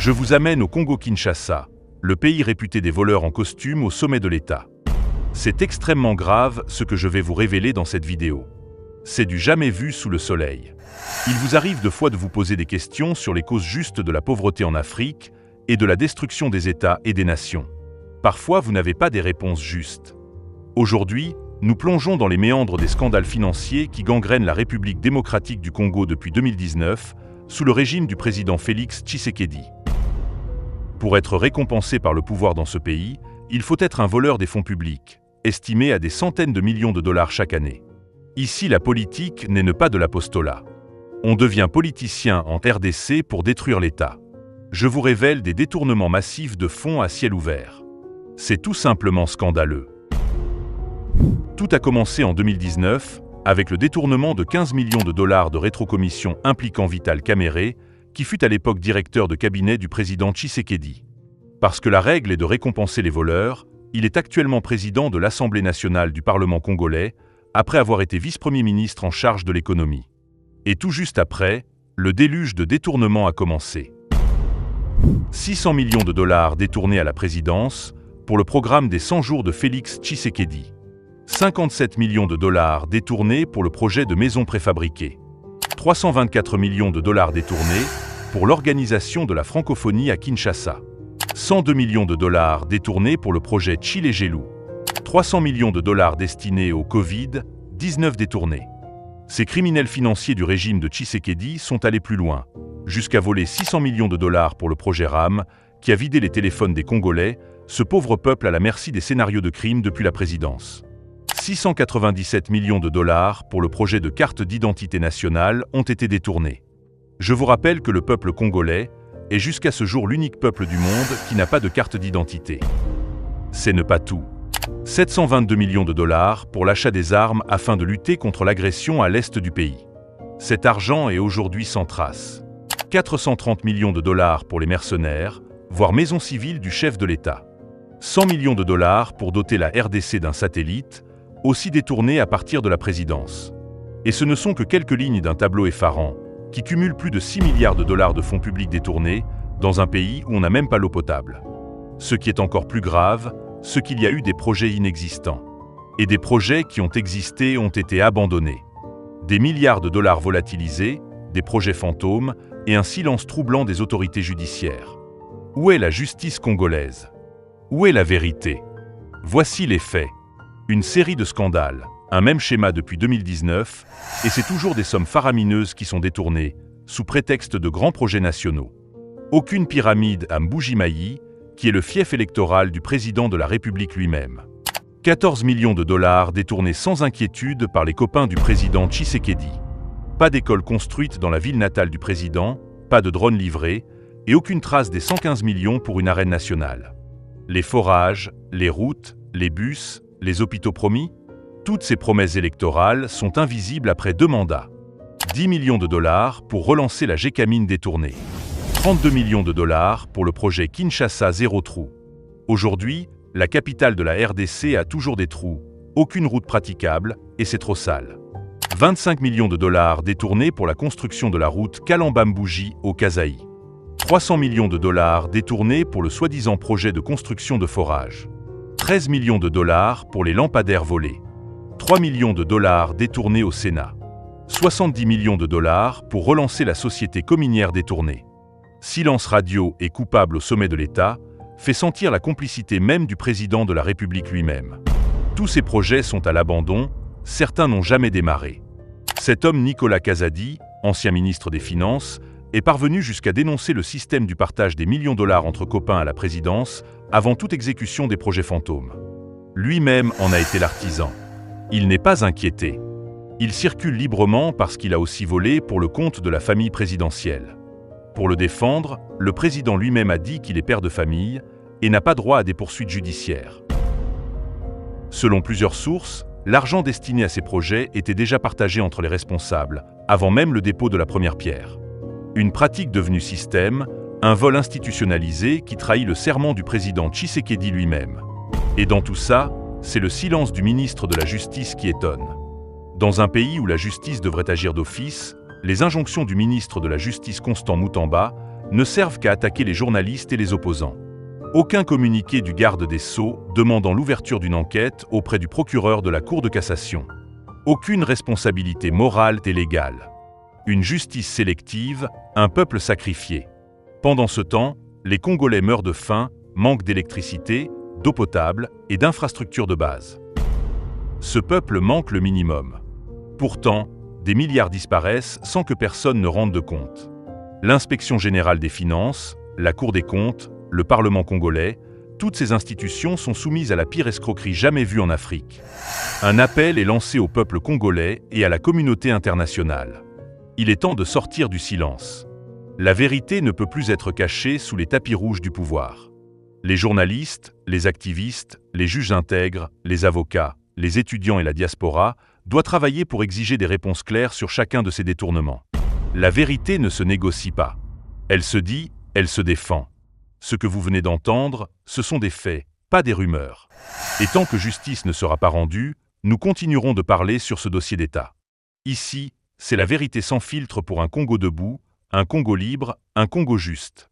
Je vous amène au Congo-Kinshasa, le pays réputé des voleurs en costume au sommet de l'État. C'est extrêmement grave ce que je vais vous révéler dans cette vidéo. C'est du jamais vu sous le soleil. Il vous arrive de fois de vous poser des questions sur les causes justes de la pauvreté en Afrique et de la destruction des États et des nations. Parfois, vous n'avez pas des réponses justes. Aujourd'hui, nous plongeons dans les méandres des scandales financiers qui gangrènent la République démocratique du Congo depuis 2019, sous le régime du président Félix Tshisekedi. Pour être récompensé par le pouvoir dans ce pays, il faut être un voleur des fonds publics, estimé à des centaines de millions de dollars chaque année. Ici, la politique n'est pas de l'apostolat. On devient politicien en RDC pour détruire l'État. Je vous révèle des détournements massifs de fonds à ciel ouvert. C'est tout simplement scandaleux. Tout a commencé en 2019 avec le détournement de 15 millions de dollars de rétrocommission impliquant Vital Kamerhe, qui fut à l'époque directeur de cabinet du président Tshisekedi. Parce que la règle est de récompenser les voleurs, il est actuellement président de l'Assemblée nationale du Parlement congolais, après avoir été vice-premier ministre en charge de l'économie. Et tout juste après, le déluge de détournement a commencé. 600 millions de dollars détournés à la présidence pour le programme des 100 jours de Félix Tshisekedi. 57 millions de dollars détournés pour le projet de maison préfabriquée. 324 millions de dollars détournés pour l'organisation de la francophonie à Kinshasa. 102 millions de dollars détournés pour le projet Tshilé-Gelou. 300 millions de dollars destinés au Covid-19 détournés. Ces criminels financiers du régime de Tshisekedi sont allés plus loin, jusqu'à voler 600 millions de dollars pour le projet RAM, qui a vidé les téléphones des Congolais, ce pauvre peuple à la merci des scénarios de crimes depuis la présidence. 697 millions de dollars pour le projet de carte d'identité nationale ont été détournés. Je vous rappelle que le peuple congolais est jusqu'à ce jour l'unique peuple du monde qui n'a pas de carte d'identité. C'est ne pas tout. 722 millions de dollars pour l'achat des armes afin de lutter contre l'agression à l'est du pays. Cet argent est aujourd'hui sans trace. 430 millions de dollars pour les mercenaires, voire maison civile du chef de l'État. 100 millions de dollars pour doter la RDC d'un satellite, aussi détourné à partir de la présidence. Et ce ne sont que quelques lignes d'un tableau effarant, qui cumule plus de 6 milliards de dollars de fonds publics détournés dans un pays où on n'a même pas l'eau potable. Ce qui est encore plus grave, c'est qu'il y a eu des projets inexistants. Et des projets qui ont existé ont été abandonnés. Des milliards de dollars volatilisés, des projets fantômes et un silence troublant des autorités judiciaires. Où est la justice congolaise? Où est la vérité? Voici les faits. Une série de scandales, un même schéma depuis 2019, et c'est toujours des sommes faramineuses qui sont détournées, sous prétexte de grands projets nationaux. Aucune pyramide à Mbuji-Mayi, qui est le fief électoral du président de la République lui-même. 14 millions de dollars détournés sans inquiétude par les copains du président Tshisekedi. Pas d'école construite dans la ville natale du président, pas de drone livré, et aucune trace des 115 millions pour une arène nationale. Les forages, les routes, les bus, les hôpitaux promis, toutes ces promesses électorales sont invisibles après 2 mandats. 10 millions de dollars pour relancer la Gécamine détournée. 32 millions de dollars pour le projet Kinshasa Zéro Trou. Aujourd'hui, la capitale de la RDC a toujours des trous, aucune route praticable, et c'est trop sale. 25 millions de dollars détournés pour la construction de la route Kalamba-Mbuji au Kasaï. 300 millions de dollars détournés pour le soi-disant projet de construction de forages. 13 millions de dollars pour les lampadaires volés. 3 millions de dollars détournés au Sénat. 70 millions de dollars pour relancer la société cominière détournée. Silence radio et coupable au sommet de l'État fait sentir la complicité même du président de la République lui-même. Tous ces projets sont à l'abandon, certains n'ont jamais démarré. Cet homme Nicolas Kazadi, ancien ministre des Finances, est parvenu jusqu'à dénoncer le système du partage des millions de dollars entre copains à la présidence avant toute exécution des projets fantômes. Lui-même en a été l'artisan. Il n'est pas inquiété. Il circule librement parce qu'il a aussi volé pour le compte de la famille présidentielle. Pour le défendre, le président lui-même a dit qu'il est père de famille et n'a pas droit à des poursuites judiciaires. Selon plusieurs sources, l'argent destiné à ces projets était déjà partagé entre les responsables, avant même le dépôt de la première pierre. Une pratique devenue système, un vol institutionnalisé qui trahit le serment du président Tshisekedi lui-même. Et dans tout ça, c'est le silence du ministre de la Justice qui étonne. Dans un pays où la justice devrait agir d'office, les injonctions du ministre de la Justice Constant Moutamba ne servent qu'à attaquer les journalistes et les opposants. Aucun communiqué du garde des Sceaux demandant l'ouverture d'une enquête auprès du procureur de la Cour de cassation. Aucune responsabilité morale et légale. Une justice sélective, un peuple sacrifié. Pendant ce temps, les Congolais meurent de faim, manquent d'électricité, d'eau potable et d'infrastructures de base. Ce peuple manque le minimum. Pourtant, des milliards disparaissent sans que personne ne rende de compte. L'Inspection générale des finances, la Cour des comptes, le Parlement congolais, toutes ces institutions sont soumises à la pire escroquerie jamais vue en Afrique. Un appel est lancé au peuple congolais et à la communauté internationale. Il est temps de sortir du silence. La vérité ne peut plus être cachée sous les tapis rouges du pouvoir. Les journalistes, les activistes, les juges intègres, les avocats, les étudiants et la diaspora doivent travailler pour exiger des réponses claires sur chacun de ces détournements. La vérité ne se négocie pas. Elle se dit, elle se défend. Ce que vous venez d'entendre, ce sont des faits, pas des rumeurs. Et tant que justice ne sera pas rendue, nous continuerons de parler sur ce dossier d'État. Ici, c'est la vérité sans filtre pour un Congo debout, un Congo libre, un Congo juste.